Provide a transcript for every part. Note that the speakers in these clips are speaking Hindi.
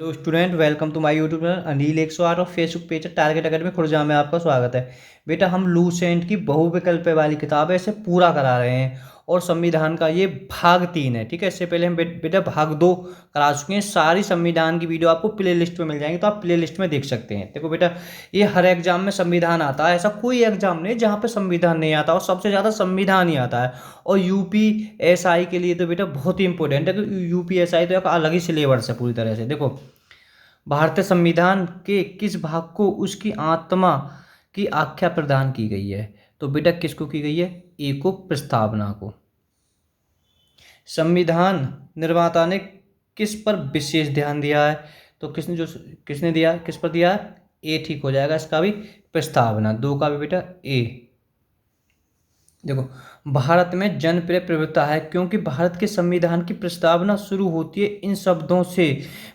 Hello student, welcome to my YouTube channel Anil 108 और Facebook page target academy Khurja में आपका स्वागत है। बेटा, हम लूसेंट की बहुविकल्प वाली किताब है, इसे पूरा करा रहे हैं और संविधान का ये भाग 3 है। ठीक है, इससे पहले हम बेटा भाग 2 करा चुके हैं। सारी संविधान की वीडियो आपको प्ले लिस्ट में मिल जाएंगी, तो आप प्ले लिस्ट में देख सकते हैं। देखो बेटा, ये हर एग्जाम में संविधान आता है, ऐसा कोई एग्जाम नहीं जहाँ पे संविधान नहीं आता, और सबसे ज़्यादा संविधान ही आता है। और यूपीएसआई के लिए तो बेटा बहुत ही इंपॉर्टेंट है, क्योंकि यूपीएसआई तो एक अलग ही सिलेबस है पूरी तरह से। देखो, भारतीय संविधान के किस भाग को उसकी आत्मा की आख्या प्रदान की गई है? तो बेटा किसको की गई है? ए को, प्रस्तावना को। संविधान निर्माता ने किस पर विशेष ध्यान दिया है? तो किसने दिया, किस पर दिया है? ए ठीक हो जाएगा इसका भी, प्रस्तावना। दो का भी बेटा ए। देखो, भारत में जनप्रिय प्रवृत्ता है क्योंकि भारत के संविधान की प्रस्तावना शुरू होती है इन शब्दों से।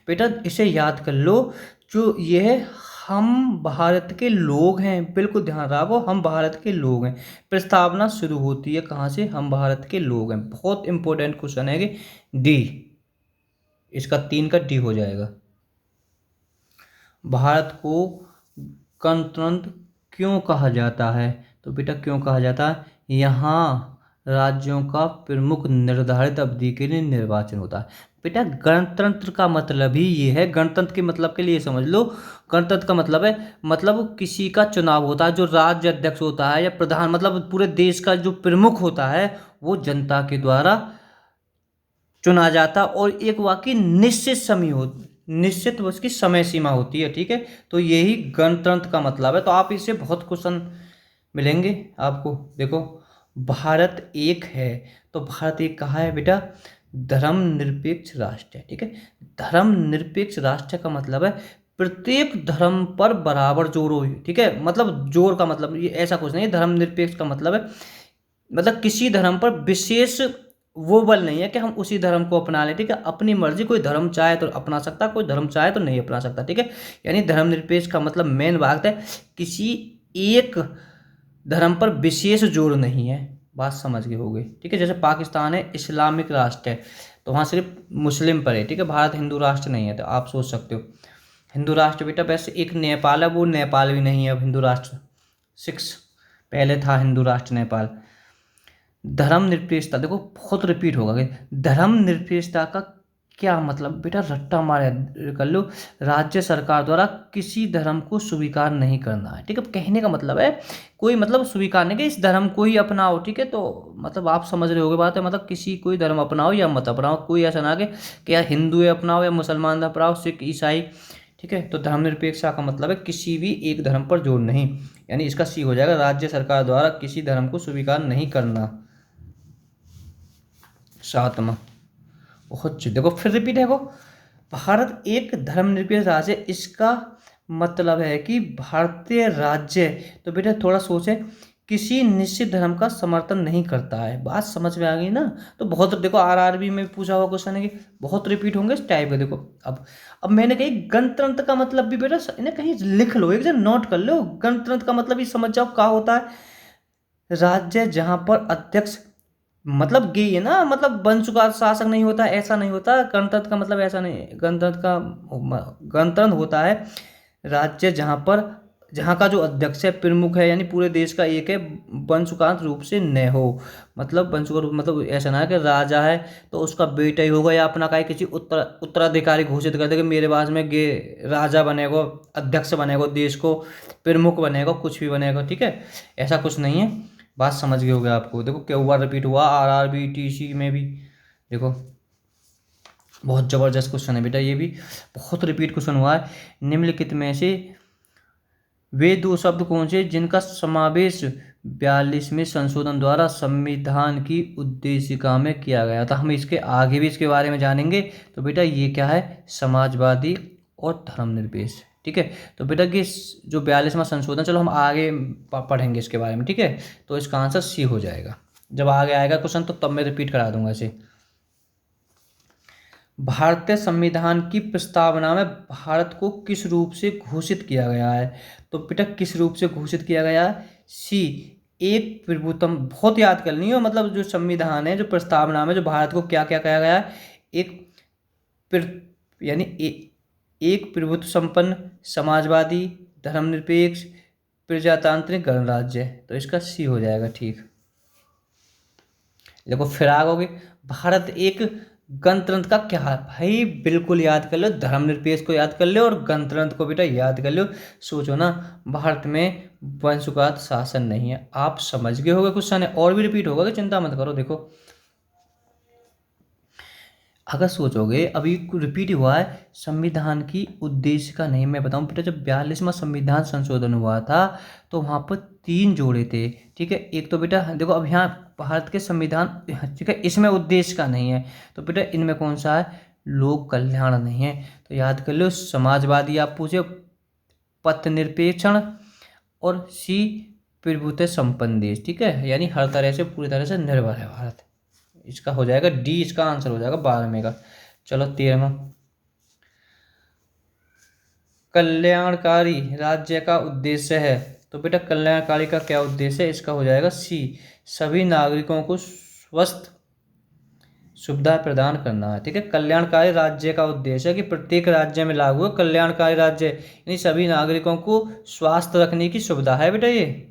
बेटा इसे याद कर लो, जो यह हम भारत के लोग हैं, बिल्कुल ध्यान रखो, हम भारत के लोग हैं। प्रस्तावना शुरू होती है कहाँ से? हम भारत के लोग हैं। बहुत इंपॉर्टेंट क्वेश्चन है कि डी, इसका 3 का डी हो जाएगा। भारत को गणतंत्र क्यों कहा जाता है? तो बेटा क्यों कहा जाता है? यहाँ राज्यों का प्रमुख निर्धारित अवधि के लिए निर्वाचन होता है। बेटा गणतंत्र का मतलब ही ये है, गणतंत्र के मतलब के लिए समझ लो। गणतंत्र का मतलब है, मतलब किसी का चुनाव होता है, जो राज्य अध्यक्ष होता है या प्रधान, मतलब पूरे देश का जो प्रमुख होता है, वो जनता के द्वारा चुना जाता, और एक वाकई निश्चित समय हो, निश्चित उसकी समय सीमा होती है। ठीक है, तो यही गणतंत्र का मतलब है। तो आप इससे बहुत क्वेश्चन मिलेंगे आपको। देखो, भारत एक है, तो भारत एक कहाँ है बेटा? धर्मनिरपेक्ष राष्ट्र है। ठीक है, धर्मनिरपेक्ष राष्ट्र का मतलब है प्रत्येक धर्म पर बराबर जोर हो। ठीक है, मतलब जोर का मतलब ये ऐसा कुछ नहीं है। धर्मनिरपेक्ष का मतलब है, मतलब किसी धर्म पर विशेष वो बल नहीं है कि हम उसी धर्म को अपना लें। ठीक है, अपनी मर्जी, कोई धर्म चाहे तो अपना सकता, कोई धर्म चाहे तो नहीं अपना सकता। ठीक है, यानी धर्मनिरपेक्ष का मतलब मेन बात है, किसी एक धर्म पर विशेष जोर नहीं है। बात समझ गए होगे। ठीक है, जैसे पाकिस्तान है, इस्लामिक राष्ट्र है, तो वहाँ सिर्फ मुस्लिम पर है। ठीक है, भारत हिंदू राष्ट्र नहीं है। तो आप सोच सकते हो, हिंदू राष्ट्र बेटा वैसे एक नेपाल है, वो नेपाल भी नहीं है अब हिंदू राष्ट्र। 6 पहले था हिंदू राष्ट्र नेपाल। धर्मनिरपेक्षता, देखो बहुत रिपीट होगा कि धर्मनिरपेक्षता का क्या मतलब? बेटा रट्टा मारे कर लो, राज्य सरकार द्वारा किसी धर्म को स्वीकार नहीं करना है। ठीक है, कहने का मतलब है कोई मतलब स्वीकार नहीं कि इस धर्म को ही अपनाओ। ठीक है, तो मतलब आप समझ रहे होगे बात है, मतलब किसी कोई धर्म अपनाओ या मत अपनाओ, कोई ऐसा ना कि या हिंदू है अपनाओ या मुसलमान अपनाओ, सिख ईसाई। ठीक है, तो धर्मनिरपेक्षता का मतलब है किसी भी एक धर्म पर जोर नहीं, यानी इसका सी हो जाएगा, राज्य सरकार द्वारा किसी धर्म को स्वीकार नहीं करना। 7वां, बहुत अच्छी। देखो फिर रिपीट है वो, भारत एक धर्मनिरपेक्ष राज्य है, इसका मतलब है कि भारतीय राज्य, तो बेटा थोड़ा सोचे, किसी निश्चित धर्म का समर्थन नहीं करता है। बात समझ में आ गई ना? तो बहुत, देखो आरआरबी में पूछा हुआ क्वेश्चन है कि बहुत रिपीट होंगे इस टाइप के। देखो अब मैंने कही गणतंत्र का मतलब भी बेटा इन्हें कहीं लिख लो, एक जन नोट कर लो। गणतंत्र का मतलब ही समझ जाओ क्या होता है। राज्य जहां पर अध्यक्ष, मतलब ये है ना, मतलब वंश का शासक नहीं होता, ऐसा नहीं होता। गणतंत्र का मतलब ऐसा नहीं, गणतंत्र होता है राज्य जहाँ पर, जहाँ का जो अध्यक्ष है, प्रमुख है, यानी पूरे देश का एक है, वंशुकांत रूप से न हो। मतलब वंश का रूप मतलब ऐसा ना है कि राजा है तो उसका बेटा ही होगा, या अपना का किसी उत्तराधिकारी घोषित कर दे कि मेरे बाद में गे राजा बनेगा, अध्यक्ष बनेगा, देश को प्रमुख बनेगा, कुछ भी बनेगा। ठीक है, ऐसा कुछ नहीं है। बात समझ गए होगे आपको। देखो क्या हुआ, रिपीट हुआ आरआरबी टीसी में भी। देखो बहुत जबरदस्त क्वेश्चन है बेटा, ये भी बहुत रिपीट क्वेश्चन हुआ है। निम्नलिखित में से वे दो शब्द कौन से जिनका समावेश 42वें संशोधन द्वारा संविधान की उद्देशिका में किया गया था? हम इसके आगे भी इसके बारे में जानेंगे। तो बेटा ये क्या है? समाजवादी और धर्मनिरपेक्ष। ठीक है, तो बेटा कि जो 42वां संशोधन, चलो हम आगे पढ़ेंगे इसके बारे में। ठीक है, तो इसका आंसर सी हो जाएगा। जब आगे आएगा क्वेश्चन तो तब मैं रिपीट करा दूंगा इसे। भारतीय संविधान की प्रस्तावना में भारत को किस रूप से घोषित किया गया है? तो बेटा किस रूप से घोषित किया गया है? सी, एक प्रभुत्व। बहुत याद करनी है, मतलब जो संविधान है, जो प्रस्तावना में जो भारत को क्या क्या कहा गया है, एक यानी एक प्रभुत्व संपन्न, समाजवादी, धर्मनिरपेक्ष, प्रजातांत्रिक गणराज्य। तो इसका सी हो जाएगा। ठीक, देखो फिर आगे, भारत एक गणतंत्र का क्या है भाई, बिल्कुल याद कर लो, धर्मनिरपेक्ष को याद कर लो और गणतंत्र को बेटा याद कर लो। सोचो ना, भारत में वंशवाद शासन नहीं है। आप समझ गए होगे क्वेश्चन है, और भी रिपीट होगा कि चिंता मत करो। देखो अगर सोचोगे, अभी रिपीट हुआ है, संविधान की उद्देश्य का नहीं। मैं बताऊं बेटा, जब 42वां संविधान संशोधन हुआ था तो वहां पर 3 जोड़े थे। ठीक है, एक तो बेटा देखो, अब यहाँ भारत के संविधान, ठीक है, इसमें उद्देश्य का नहीं है, तो बेटा इनमें कौन सा है, लोक कल्याण नहीं है। तो याद कर लो, समाजवादी आप पूछे, पथनिरपेक्षण, और सी प्रभुत्व संपन्न देश। ठीक है, यानी हर तरह से पूरी तरह से निर्भर है भारत। इसका हो जाएगा डी, इसका आंसर हो जाएगा 12वें का। चलो 13वां, कल्याणकारी राज्य का उद्देश्य है। तो बेटा कल्याणकारी का क्या उद्देश्य है, इसका हो जाएगा सी, सभी नागरिकों को स्वस्थ सुविधा प्रदान करना है। ठीक है, कल्याणकारी राज्य का उद्देश्य है कि प्रत्येक राज्य में लागू है कल्याणकारी राज्य, यानी सभी नागरिकों को स्वास्थ्य रखने की सुविधा है बेटा ये।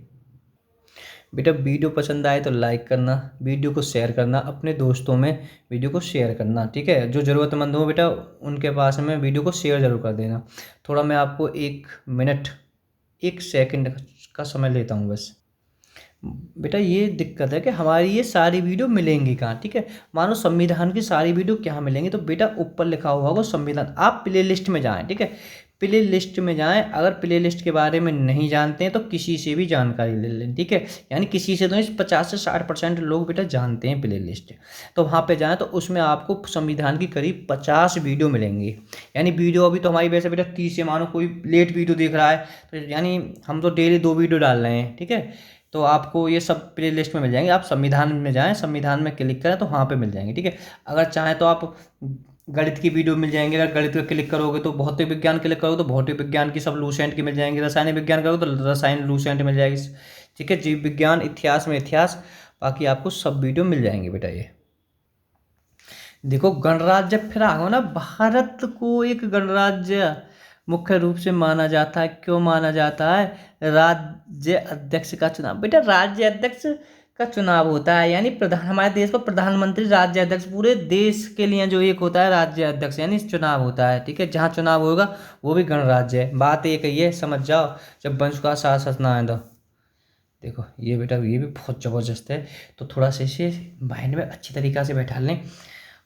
बेटा वीडियो पसंद आए तो लाइक करना, वीडियो को शेयर करना, अपने दोस्तों में वीडियो को शेयर करना। ठीक है, जो ज़रूरतमंद हो बेटा उनके पास में वीडियो को शेयर ज़रूर कर देना। थोड़ा मैं आपको 1 मिनट 1 सेकंड का समय लेता हूँ बस। बेटा ये दिक्कत है कि हमारी ये सारी वीडियो मिलेंगी कहाँ। ठीक है, मानो संविधान की सारी वीडियो क्या मिलेंगी, तो बेटा ऊपर लिखा हुआ होगा संविधान, आप प्ले लिस्ट में जाएँ। ठीक है, प्ले लिस्ट में जाएं। अगर प्ले लिस्ट के बारे में नहीं जानते हैं तो किसी से भी जानकारी ले लें। ठीक है, यानी किसी से तो 50 से 60% लोग बेटा जानते हैं प्ले लिस्ट, तो वहाँ पे जाएं तो उसमें आपको संविधान की करीब 50 वीडियो मिलेंगी। यानी वीडियो अभी तो हमारी वैसे बेटा 30 से, मानो कोई लेट वीडियो देख रहा है तो यानी हम तो डेली 2 वीडियो डाल रहे हैं। ठीक है, तो आपको ये सब प्ले लिस्ट में मिल जाएंगे। आप संविधान में जाएं, संविधान में क्लिक करें तो वहाँ पे मिल जाएंगे। ठीक है, अगर चाहें तो आप गणित की वीडियो मिल जाएंगे, अगर गणित पे क्लिक करोगे तो भौतिक विज्ञान क्लिक करोगे तो भौतिक विज्ञान की सब लूसेंट की मिल जाएंगी, रसायन विज्ञान करोगे तो रसायन लूसेंट मिल जाएगी। ठीक है, जीव विज्ञान, इतिहास में इतिहास, बाकी आपको सब वीडियो मिल जाएंगे बेटा ये। देखो गणराज्य फिर आ गया ना, भारत को एक गणराज्य मुख्य रूप से माना जाता है। क्यों माना जाता है, राज्य अध्यक्ष का चुनाव। बेटा राज्य अध्यक्ष का चुनाव होता है, यानी प्रधान, हमारे देश का प्रधानमंत्री राज्य अध्यक्ष, पूरे देश के लिए जो एक होता है राज्य अध्यक्ष, यानी चुनाव होता है। ठीक है, जहाँ चुनाव होगा वो भी गणराज्य है। बात एक है, ये समझ जाओ, जब वंश का शासन आए तो। देखो ये बेटा ये भी बहुत ज़बरदस्त है, तो थोड़ा सा इसे माइंड में अच्छी तरीक़ा से बैठा लें।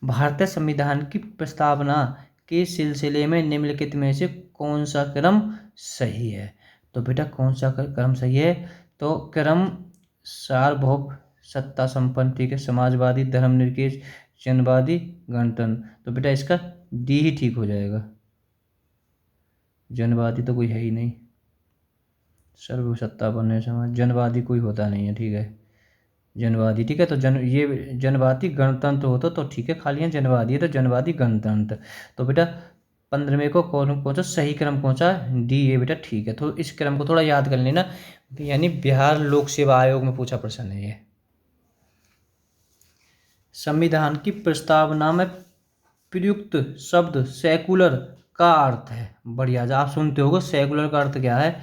भारतीय संविधान की प्रस्तावना के सिलसिले में निम्नलिखित में से कौन सा क्रम सही है। तो बेटा कौन सा क्रम सही है, तो क्रम सार्वभौम सत्ता संपन्न, ठीक है, समाजवादी, धर्मनिरपेक्ष, जनवादी, गणतंत्र। तो बेटा इसका डी ही ठीक हो जाएगा। जनवादी तो कोई है ही नहीं, सर्व सत्ता बनने समाज, जनवादी कोई होता नहीं है। ठीक है, जनवादी, ठीक है, तो ये जनवादी गणतंत्र होता तो ठीक है, खाली है जनवादी है तो जनवादी गणतंत्र। तो बेटा 15वें को कौन सा सही क्रम कौन सा, डी, ये बेटा ठीक है। तो इस क्रम को थोड़ा याद कर लेना, यानी बिहार लोक सेवा आयोग में पूछा प्रश्न है ये। संविधान की प्रस्तावना में प्रयुक्त शब्द सेकुलर का अर्थ है, बढ़िया, आप सुनते होगे सेकुलर का अर्थ क्या है,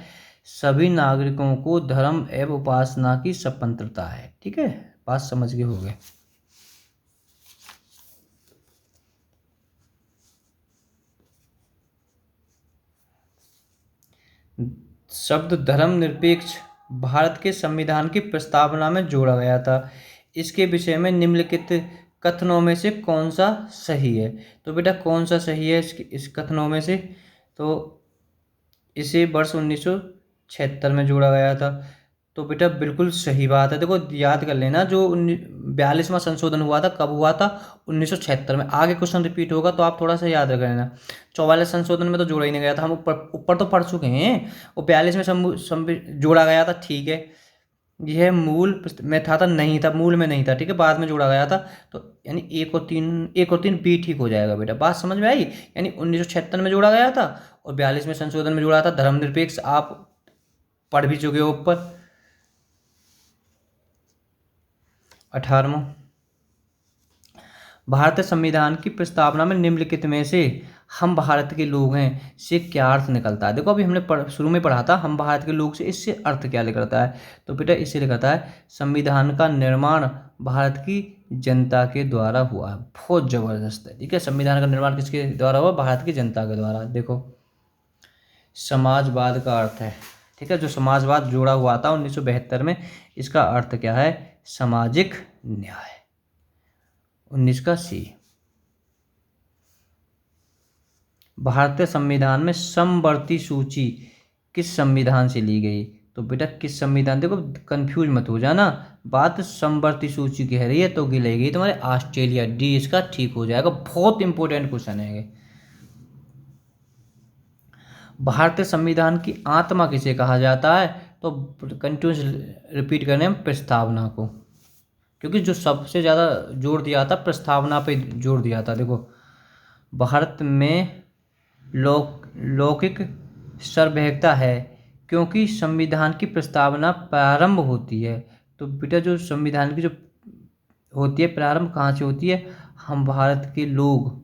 सभी नागरिकों को धर्म एवं उपासना की स्वतंत्रता है। ठीक है, बात समझ गए होंगे। शब्द धर्मनिरपेक्ष भारत के संविधान की प्रस्तावना में जोड़ा गया था। इसके विषय में निम्नलिखित कथनों में से कौन सा सही है। तो बेटा कौन सा सही है इस कथनों में से, तो इसे वर्ष 1976 में जोड़ा गया था। तो बेटा बिल्कुल सही बात है। देखो याद कर लेना, जो 42वां संशोधन हुआ था कब हुआ था, 1976 में। आगे क्वेश्चन रिपीट होगा तो आप थोड़ा सा याद रख लेना। 44 संशोधन में तो जोड़ा ही नहीं गया था, हम ऊपर तो पढ़ चुके हैं। वो 42 में जोड़ा गया था, ठीक है, यह मूल में था नहीं था, मूल में नहीं था, ठीक है, बाद में जोड़ा गया था। तो यानी 1 और 3 बी ठीक हो जाएगा बेटा। बात समझ में आई, यानी 1976 में जोड़ा गया था और 42 में संशोधन में जोड़ा था। धर्मनिरपेक्ष आप पढ़ भी चुके हो ऊपर। 18वां, भारतीय संविधान की प्रस्तावना में निम्नलिखित में से हम भारत के लोग हैं से क्या अर्थ निकलता है। देखो अभी हमने शुरू में पढ़ा था हम भारत के लोग से, इससे अर्थ क्या निकलता है। तो बेटा इससे निकलता है संविधान का निर्माण भारत की जनता के द्वारा हुआ है। बहुत जबरदस्त है। ठीक है, संविधान का निर्माण किसके द्वारा हुआ? भारत की जनता के द्वारा। देखो समाजवाद का अर्थ है, ठीक है, जो समाजवाद जोड़ा हुआ था 1972 में, इसका अर्थ क्या है? सामाजिक न्याय। 19 का सी। भारतीय संविधान में समवर्ती सूची किस संविधान से ली गई? तो बेटा किस संविधान, देखो कंफ्यूज मत हो जाना, बात समवर्ती सूची की है रही है तो की ले गई तुम्हारे ऑस्ट्रेलिया। डी इसका ठीक हो जाएगा। बहुत इंपॉर्टेंट क्वेश्चन है। भारतीय संविधान की आत्मा किसे कहा जाता है? तो कंटिन्यूस रिपीट करने में प्रस्तावना को, क्योंकि जो सबसे ज़्यादा जोर दिया था प्रस्तावना पे जोर दिया था। देखो भारत में लौकिक सर्वभौमिकता है क्योंकि संविधान की प्रस्तावना प्रारंभ होती है। तो बेटा जो संविधान की जो होती है प्रारंभ कहाँ से होती है? हम भारत के लोग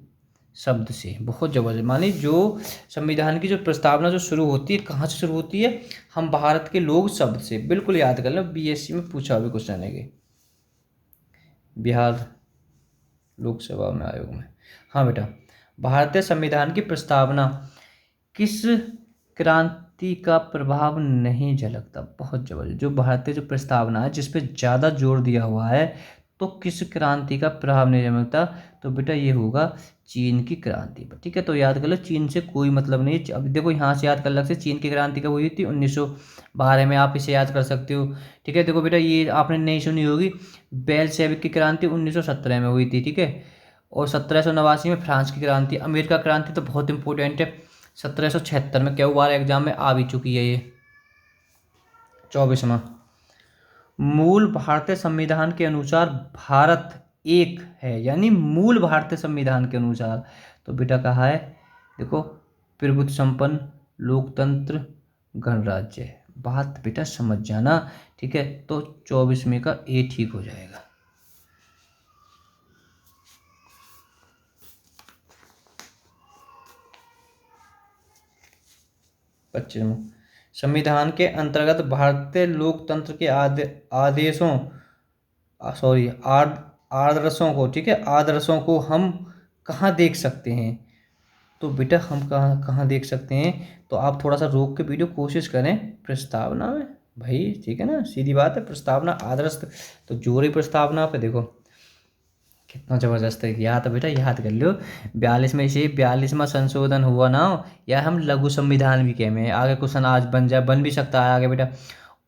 शब्द से। बहुत जबरदस्त। मानी जो संविधान की जो प्रस्तावना जो शुरू होती है कहाँ से शुरू होती है? हम भारत के लोग शब्द से। बिल्कुल याद कर लो, बीएससी में पूछा हुआ क्वेश्चन है कि बिहार लोकसभा में आयोग में। हाँ बेटा, भारतीय संविधान की प्रस्तावना किस क्रांति का प्रभाव नहीं झलकता? बहुत जबरदस्त। जो भारतीय जो प्रस्तावना है जिस पे ज़्यादा जोर दिया हुआ है तो किस क्रांति का प्रभाव नहीं झलकता? तो बेटा ये होगा चीन की क्रांति पर। ठीक है, तो याद कर लो चीन से कोई मतलब नहीं। अब देखो यहाँ से याद कर लग से चीन की क्रांति कब हुई थी? 1912 में। आप इसे याद कर सकते हो। ठीक है, देखो बेटा ये आपने नहीं सुनी होगी, बेलशेविक की क्रांति 1917 में हुई थी। ठीक है, और 1789 में फ्रांस की क्रांति। अमेरिका क्रांति तो बहुत इंपॉर्टेंट है, 1776 में। क्या हुआ? एग्जाम में आ भी चुकी है ये, 24वां। मूल भारतीय संविधान के अनुसार भारत एक है, यानी मूल भारतीय संविधान के अनुसार। तो बेटा कहा है? देखो प्रभुत्व संपन्न, लोकतंत्र, गणराज्य। बात बेटा समझ जाना। ठीक है, तो 24वें का ए ठीक हो जाएगा। 25वां, संविधान के अंतर्गत भारतीय लोकतंत्र के आदेशों आदर्शों को, ठीक है, आदर्शों को हम कहाँ देख सकते हैं? तो बेटा हम कहाँ कहाँ देख सकते हैं? तो आप थोड़ा सा रोक के वीडियो कोशिश करें। प्रस्तावना में भाई, ठीक है ना, सीधी बात है। प्रस्तावना आदर्श, तो जोरी प्रस्तावना पे देखो कितना जबरदस्त है। याद तो बेटा याद कर लो, 42 में से 42वां संशोधन हुआ ना, या हम लघु संविधान भी कहे में। आगे क्वेश्चन आज बन भी सकता है आगे बेटा।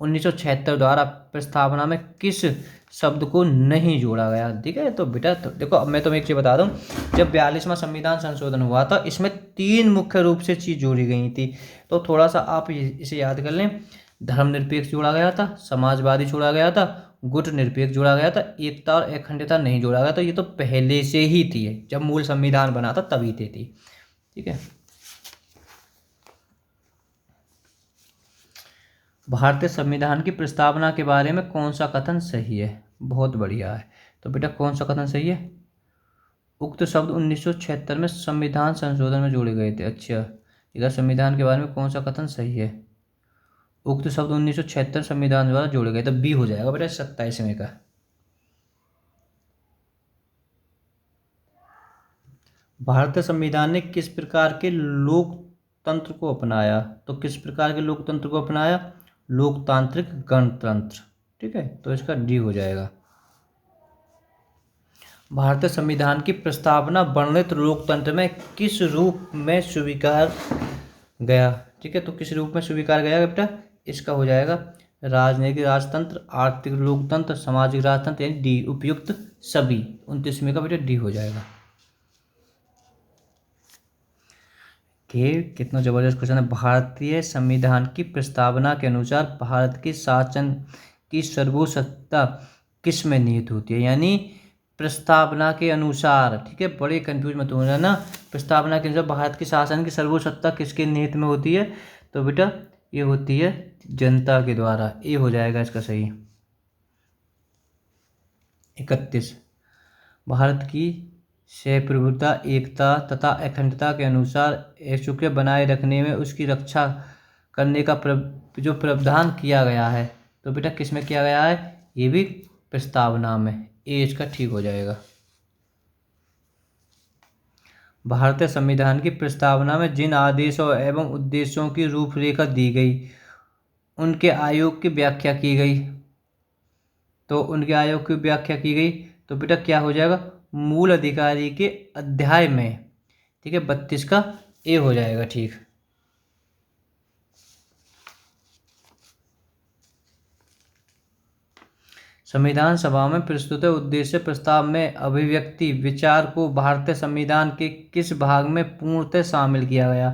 1976 द्वारा प्रस्तावना में किस शब्द को नहीं जोड़ा गया? ठीक है, तो बेटा तो देखो अब मैं तुम्हें एक चीज़ बता दूं, जब 42वां संविधान संशोधन हुआ था इसमें 3 मुख्य रूप से चीज़ जोड़ी गई थी। तो थोड़ा सा आप इसे याद कर लें। धर्मनिरपेक्ष जोड़ा गया था, समाजवादी जोड़ा गया था, गुट निरपेक्ष जोड़ा गया था, एकता और अखंडता नहीं जोड़ा गया। तो ये तो पहले से ही थी, जब मूल संविधान बना था तभी थी। ठीक है, भारतीय संविधान की प्रस्तावना के बारे में कौन सा कथन सही है? बहुत बढ़िया है। तो बेटा कौन सा कथन सही है? उक्त शब्द 1976 में संविधान संशोधन में जोड़े गए थे। अच्छा, इधर संविधान के बारे में कौन सा कथन सही है? उक्त शब्द 1976 संविधान द्वारा जोड़े गए, तो बी हो जाएगा बेटा 27वें का। भारतीय संविधान ने किस प्रकार के लोकतंत्र को अपनाया? तो किस प्रकार के लोकतंत्र को अपनाया? लोकतांत्रिक गणतंत्र। ठीक है, तो इसका डी हो जाएगा। भारतीय संविधान की प्रस्तावना वर्णित लोकतंत्र में किस रूप में स्वीकार गया? ठीक है, तो किस रूप में स्वीकार गया बेटा? इसका हो जाएगा राजनीतिक राजतंत्र, आर्थिक लोकतंत्र, सामाजिक राजतंत्र, यानी डी उपयुक्त सभी। 29वें का बेटा डी हो जाएगा। कितना जबरदस्त क्वेश्चन है। भारतीय संविधान की प्रस्तावना के अनुसार भारत के शासन की सर्वोच्चता किस में निहित होती है? यानी प्रस्तावना के अनुसार, ठीक है, बड़े कंफ्यूज मत हो जाना। प्रस्तावना के अनुसार भारत के शासन की सर्वोच्चता किसके निहित में होती है? तो बेटा ये होती है जनता के द्वारा। ये हो जाएगा इसका सही। 31, भारत की संप्रभुता, एकता तथा अखंडता के अनुसार ऐच्छिक बनाए रखने में उसकी रक्षा करने का जो प्रावधान किया गया है। तो बेटा किस में किया गया है? ये भी प्रस्तावना में। ये इसका ठीक हो जाएगा। भारतीय संविधान की प्रस्तावना में जिन आदेशों एवं उद्देश्यों की रूपरेखा दी गई, उनके आयोग की व्याख्या की गई। तो उनके आयोग की व्याख्या की गई तो बेटा क्या हो जाएगा? मूल अधिकारी के अध्याय में, ठीक है, 32 का ए हो जाएगा। ठीक। संविधान सभा में प्रस्तुत उद्देश्य प्रस्ताव में अभिव्यक्ति विचार को भारतीय संविधान के किस भाग में पूर्णतः शामिल किया गया?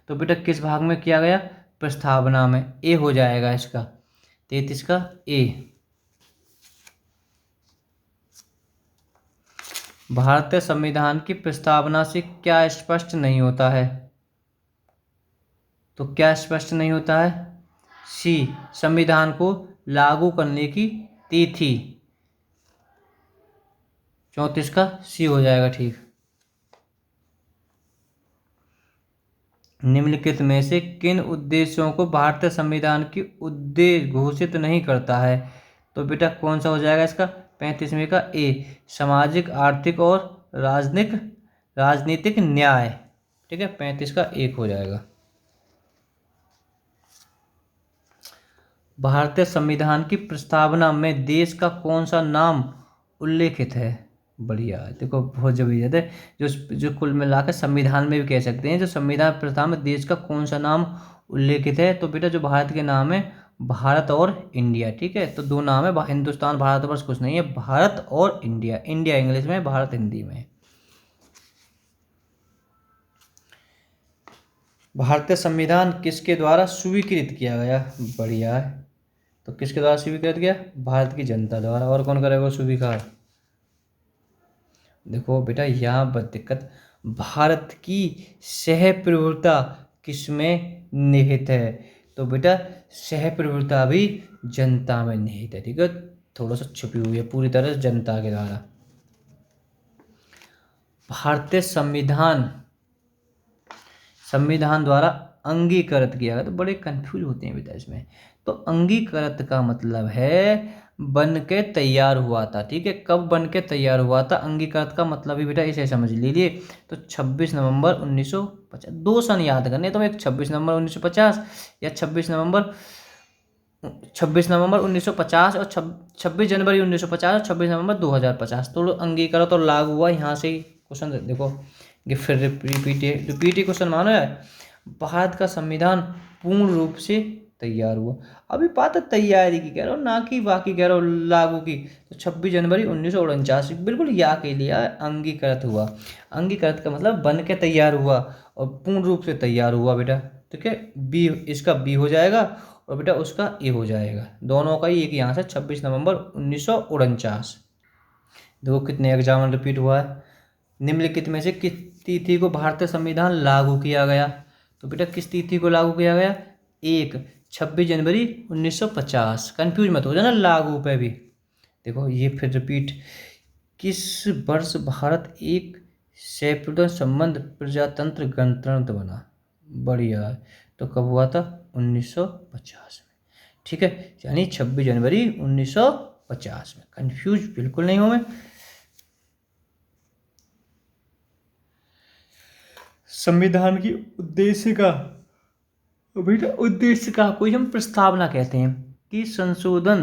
तो बेटा किस भाग में किया गया? प्रस्तावना में। ए हो जाएगा इसका, 33 का ए। भारतीय संविधान की प्रस्तावना से क्या स्पष्ट नहीं होता है? तो क्या स्पष्ट नहीं होता है? सी, संविधान को लागू करने की तिथि। 34 का सी हो जाएगा। ठीक। निम्नलिखित में से किन उद्देश्यों को भारतीय संविधान की उद्देश्य घोषित नहीं करता है? तो बेटा कौन सा हो जाएगा इसका? 35वें का ए, सामाजिक, आर्थिक और राजनीतिक न्याय। ठीक है, 35 का एक हो जाएगा। भारतीय संविधान की प्रस्तावना में देश का कौन सा नाम उल्लेखित है? बढ़िया, देखो बहुत जबरदस्त है। जो कुल मिलाकर संविधान में भी कह सकते हैं, जो संविधान प्रस्ताव में देश का कौन सा नाम उल्लेखित है? तो बेटा जो भारत के नाम है, भारत और इंडिया। ठीक है, तो दो नाम है, हिंदुस्तान भारतवर्ष कुछ नहीं है, भारत और इंडिया। इंडिया इंग्लिश में, भारत हिंदी में। भारतीय संविधान किसके द्वारा स्वीकृत किया गया? बढ़िया है, तो किसके द्वारा स्वीकृत किया? भारत की जनता द्वारा। और कौन करेगा स्वीकार? देखो बेटा यहाँ पर दिक्कत, भारत की सहप्रभुता किसमें निहित है? तो बेटा सहप्रभुता भी जनता में निहित है। ठीक है, थोड़ा सा छुपी हुई है, पूरी तरह से जनता के द्वारा। भारतीय संविधान द्वारा अंगीकृत किया गया। तो बड़े कंफ्यूज होते हैं बेटा इसमें। तो अंगीकृत का मतलब है बन के तैयार हुआ था। ठीक है, कब बन के तैयार हुआ था? अंगीकृत का मतलब ही बेटा इसे समझ लीजिए। तो 26 नवंबर 1950। दो सन याद करने, तो एक 26 नवंबर 1950 या 26 नवंबर 1950 और 26 जनवरी 1950 और 26 नवंबर 2050। तो अंगीकृत और लागू हुआ, यहाँ से ही क्वेश्चन देखो, ये फिर रिपीट क्वेश्चन मानो यार। भारत का संविधान पूर्ण रूप से तैयार हुआ। अभी बात है तैयारी की कह रहा हूँ, ना कि बाकी कह रहा हूँ लागू की। तो 26 जनवरी 1949 बिल्कुल या के लिए अंगीकृत हुआ। अंगीकृत का मतलब बन के तैयार हुआ और पूर्ण रूप से तैयार हुआ बेटा। ठीक है, बी, इसका बी हो जाएगा और बेटा उसका ए हो जाएगा। दोनों का ही एक यहाँ से 26 नवंबर 1949। देखो कितने एग्जाम रिपीट हुआ है। निम्नलिखित में से किस तिथि को भारतीय संविधान लागू किया गया? तो बेटा किस तिथि को लागू किया गया? एक, 26 जनवरी 1950। कंफ्यूज मत हो जाना लागू पे भी। देखो ये फिर रिपीट, किस वर्ष भारत एक सेप्टेम्बर संबंध प्रजातंत्र गणतंत्र बना? बढ़िया है, तो कब हुआ था? 1950 में। ठीक है, यानी 26 जनवरी 1950 में। कंफ्यूज बिल्कुल नहीं हूँ मैं। संविधान की उद्देश्य का बेटा, उद्देश्य का कोई हम प्रस्तावना कहते हैं कि संशोधन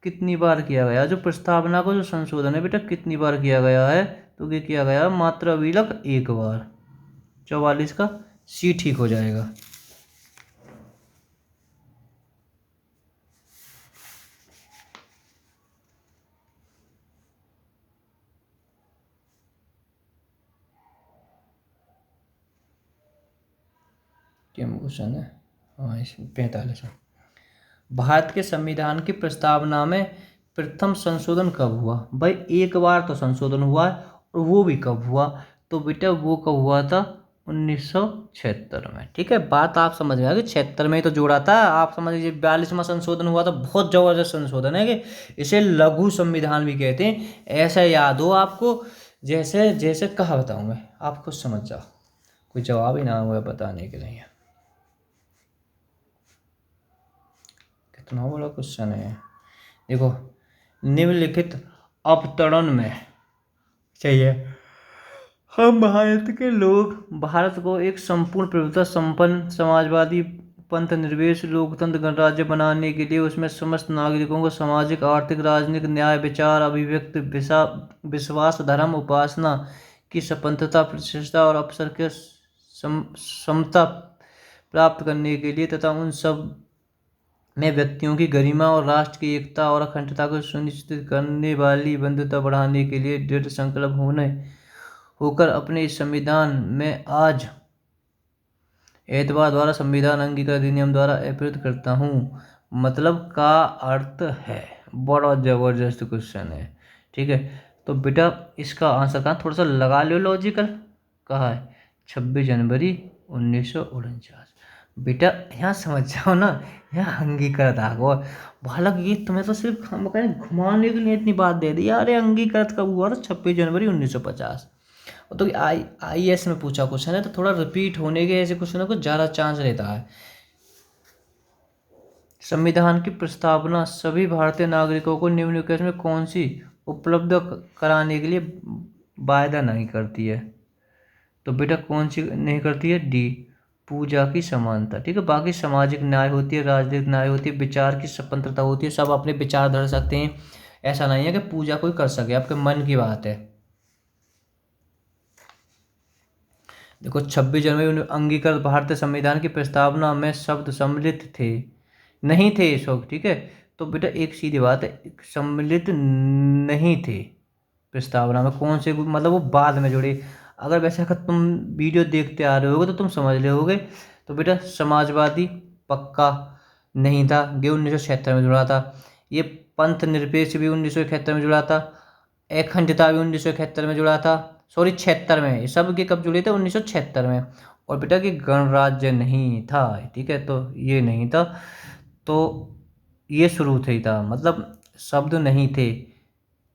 कितनी बार किया गया? जो प्रस्तावना को जो संशोधन है बेटा कितनी बार किया गया है? तो ये किया गया मात्र विलक एक बार। 44 का सी ठीक हो जाएगा। क्या क्वेश्चन है? हाँ, इसमें 45। भारत के संविधान की प्रस्तावना में प्रथम संशोधन कब हुआ? भाई एक बार तो संशोधन हुआ है, और वो भी कब हुआ? तो बेटा वो कब हुआ था? 1976 में। ठीक है, बात आप समझ गए कि 76 में ही तो जोड़ा था। आप समझ लीजिए 42वां संशोधन हुआ था। बहुत जबरदस्त संशोधन है कि इसे लघु संविधान भी कहते हैं। ऐसा याद हो आपको जैसे जैसे कहा बताऊँ मैं, आप खुद समझ जाओ, कोई जवाब ही ना हुआ बताने के लिए। कितना बड़ा क्वेश्चन है। देखो, निम्नलिखित अवतरण में चाहिए हम भारत को एक संपूर्ण प्रभुत्व संपन्न समाजवादी पंथ निर्वेश लोकतंत्र गणराज्य बनाने के लिए उसमें समस्त नागरिकों को सामाजिक आर्थिक राजनीतिक न्याय विचार अभिव्यक्ति विश्वास धर्म उपासना की स्वतंत्रता प्रतिष्ठा और अवसर के समता प्राप्त करने के लिए तथा उन सब में व्यक्तियों की गरिमा और राष्ट्र की एकता और अखंडता को सुनिश्चित करने वाली बंधुता बढ़ाने के लिए दृढ़ संकल्प होकर अपने इस संविधान में आज एतबार द्वारा संविधान अंगीकार अधिनियम द्वारा अभिप्रेत करता हूँ। मतलब का अर्थ है, बड़ा जबरदस्त क्वेश्चन है, ठीक है। तो बेटा इसका आंसर कहाँ थोड़ा सा लगा लो लॉजिकल, कहा है 26 जनवरी 1949। बेटा यहाँ समझ जाओ ना, यहाँ अंगीकृत आ गो। हालांकि ये तुम्हें तो सिर्फ हम कहें घुमाने के लिए इतनी बात दे दी, अरे अंगीकृत कब हुआ था? 26 जनवरी 1950। तो IAS में पूछा क्वेश्चन है तो थोड़ा रिपीट होने के ऐसे क्वेश्चनों को ज़्यादा चांस रहता है। संविधान की प्रस्तावना सभी भारतीय नागरिकों को निम्नलिखित में कौन सी उपलब्ध कराने के लिए वायदा नहीं करती है? तो बेटा कौन सी नहीं करती है? डी, पूजा की समानता, ठीक है। बाकी सामाजिक न्याय होती है, राजनीतिक न्याय होती है, विचार की स्वतंत्रता होती है, सब अपने विचार धर सकते हैं। ऐसा नहीं है कि पूजा कोई कर सके, आपके मन की बात है। देखो 26 जनवरी अंगीकृत भारतीय संविधान की प्रस्तावना में शब्द सम्मिलित थे, नहीं थे इस वक्त, ठीक है। तो बेटा एक सीधी बात है, सम्मिलित नहीं थे प्रस्तावना में। कौन से मतलब वो बाद में जुड़े। अगर वैसे अगर तुम वीडियो देखते आ रहे होगे तो तुम समझ रहे होगे। तो बेटा समाजवादी पक्का नहीं था, ये 1976 में जुड़ा था। ये पंथ निरपेक्ष भी 1971 में जुड़ा था। अखंडता भी 1971 में जुड़ा था, सॉरी 76 में। ये सब के कब जुड़े थे? 1976 में। और बेटा कि गणराज्य नहीं था, ठीक है, तो ये नहीं था। तो ये शुरू से ही था, मतलब शब्द नहीं थे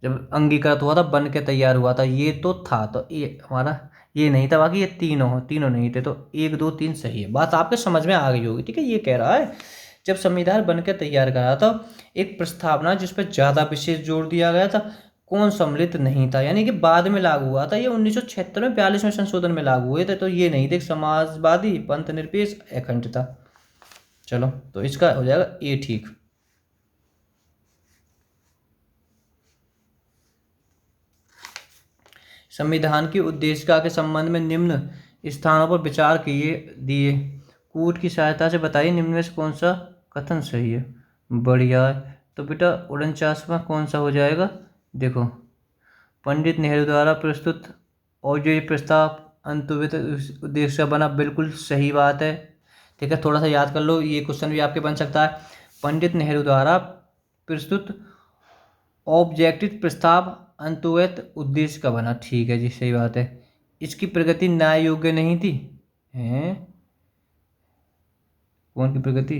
जब अंगीकृत हुआ था, बन के तैयार हुआ था, ये तो था। तो ये हमारा ये नहीं था, बाकी ये तीनों नहीं थे। तो 1 2 3 सही है। बात आपके समझ में आ गई होगी, ठीक है। ये कह रहा है जब संविधान बन के तैयार करा था एक प्रस्तावना जिस पर ज़्यादा विशेष जोर दिया गया था, कौन सम्मिलित नहीं था, यानी कि बाद में लागू हुआ था। ये 1976 में 42वें संशोधन में लागू हुए थे। तो ये नहीं थे समाजवादी पंथ निरपेक्ष अखंडता। चलो तो इसका हो जाएगा ए, ठीक। संविधान की उद्देशिका के संबंध में निम्न स्थानों पर विचार किए दिए कूट की सहायता से बताइए निम्न में से कौन सा कथन सही है। बढ़िया है। तो बेटा 49वां कौन सा हो जाएगा? देखो, पंडित नेहरू द्वारा प्रस्तुत और जो ये प्रस्ताव अंतर्वित उद्देश्य बना, बिल्कुल सही बात है, ठीक है। थोड़ा सा याद कर लो, ये क्वेश्चन भी आपके बन सकता है। पंडित नेहरू द्वारा प्रस्तुत ऑब्जेक्टिव प्रस्ताव अंतर्गत उद्देश्य का बना, ठीक है जी, सही बात है। इसकी प्रगति न्याय योग्य नहीं थी, हैं? कौन की प्रगति?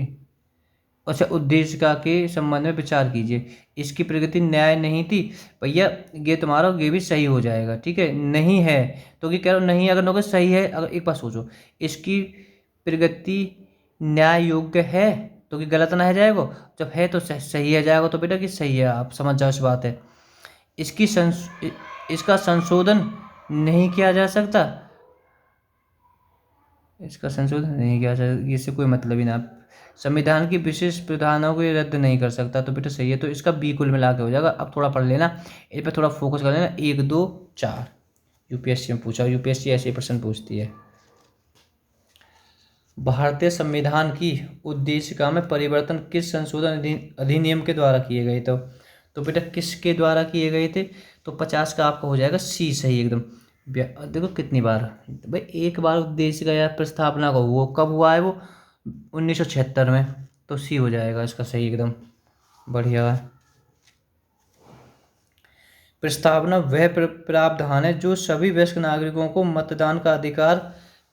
अच्छा, उद्देशिका के संबंध में विचार कीजिए। इसकी प्रगति न्याय नहीं थी, भैया ये तुम्हारा ये भी सही हो जाएगा, ठीक है। नहीं है तो क्या कह रहा हूँ, नहीं अगर नौकर सही है, अगर एक बार सोचो, इसकी प्रगति न्याय योग्य है तो कि गलत ना है जाएगा, जब है तो सही है जाएगा। तो बेटा कि सही है, आप समझ जाओ इस बात है। इसका संशोधन नहीं किया जा सकता, इसका संशोधन नहीं किया जा सकता, इससे कोई मतलब ही ना। संविधान की विशेष प्रावधानों को ये रद्द नहीं कर सकता, तो बेटा सही है। तो इसका बी कुल मिला के हो जाएगा। अब थोड़ा पढ़ लेना, इस पर थोड़ा फोकस कर लेना। 1 2 4 यूपीएससी में पूछा, यूपीएससी ऐसे प्रश्न पूछती है। भारतीय संविधान की उद्देशिका में परिवर्तन किस संशोधन अधिनियम के द्वारा किए गए थे? तो बेटा किसके द्वारा किए गए थे? तो 50 का आपका हो जाएगा सी, सही एकदम। देखो कितनी बार भाई, एक बार उद्देशिका या प्रस्तावना को, वो कब हुआ है? वो 1976 में। तो सी हो जाएगा इसका सही एकदम। बढ़िया है। प्रस्तावना वह प्रावधान है जो सभी वयस्क नागरिकों को मतदान का अधिकार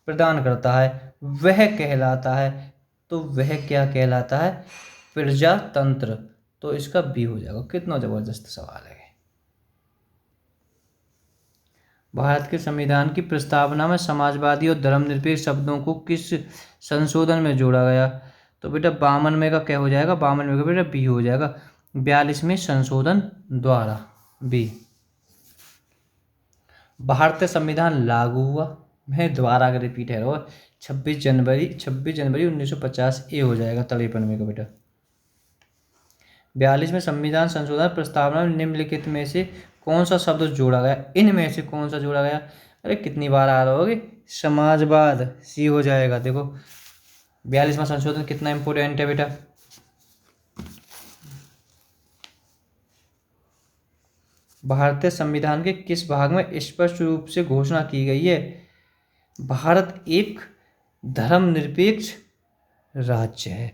प्रदान करता है, वह कहलाता है। तो वह क्या कहलाता है? प्रजातंत्र। तो इसका बी हो जाएगा। कितना जबरदस्त सवाल है। भारत के संविधान की प्रस्तावना में समाजवादी और धर्मनिरपेक्ष शब्दों को किस संशोधन में जोड़ा गया? तो बेटा 52 में का क्या हो जाएगा? 52 में का बेटा बी हो जाएगा। 42वें संशोधन द्वारा बी। भारतीय संविधान लागू हुआ, मैं दोबारा अगर रिपीट है और 26 जनवरी 1950 ए हो जाएगा 53 में का बेटा। 42 में संविधान संशोधन प्रस्तावना में निम्नलिखित में से कौन सा शब्द जोड़ा गया? इनमें से कौन सा जोड़ा गया? अरे कितनी बार आ रहा होगी? समाजवाद, सी हो जाएगा। देखो 42वां संशोधन कितना इंपोर्टेंट है बेटा। भारतीय संविधान के किस भाग में स्पष्ट रूप से घोषणा की गई है भारत एक धर्मनिरपेक्ष राज्य है?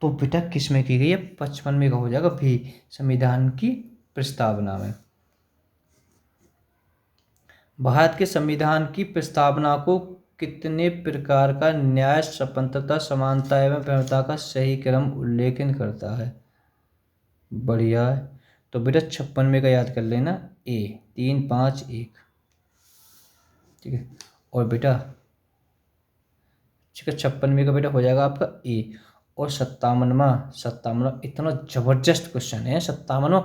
तो बेटा किस में की गई है? 55 में का हो जाएगा भी, संविधान की प्रस्तावना में। भारत के संविधान की प्रस्तावना को कितने प्रकार का न्याय, स्वतंत्रता, समानता एवं क्षमता का सही क्रम उल्लेखन करता है? बढ़िया है। तो बेटा 56 में का याद कर लेना, ए 3 5 1, ठीक है। और बेटा ठीक है 56 में का बेटा हो जाएगा आपका ए। और 57वां इतना जबरदस्त क्वेश्चन है 57वां,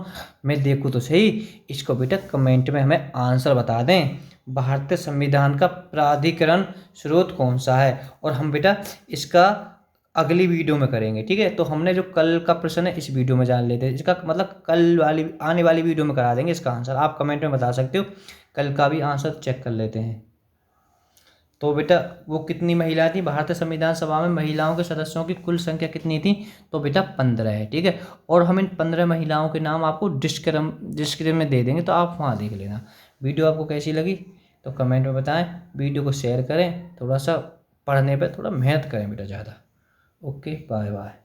मैं देखूँ तो सही। इसको बेटा कमेंट में हमें आंसर बता दें। भारतीय संविधान का प्राधिकरण स्रोत कौन सा है? और हम बेटा इसका अगली वीडियो में करेंगे, ठीक है। तो हमने जो कल का प्रश्न है इस वीडियो में जान लेते हैं, इसका मतलब कल वाली आने वाली वीडियो में करा देंगे इसका आंसर। आप कमेंट में बता सकते हो, कल का भी आंसर चेक कर लेते हैं। तो बेटा वो कितनी महिलाएं थी भारतीय संविधान सभा में? महिलाओं के सदस्यों की कुल संख्या कितनी थी? तो बेटा 15 है, ठीक है। और हम इन 15 महिलाओं के नाम आपको डिस्क्रिप्शन में दे देंगे, तो आप वहाँ देख लेना। वीडियो आपको कैसी लगी तो कमेंट में बताएं। वीडियो को शेयर करें, थोड़ा सा पढ़ने पर थोड़ा मेहनत करें बेटा ज़्यादा। Okay, bye bye.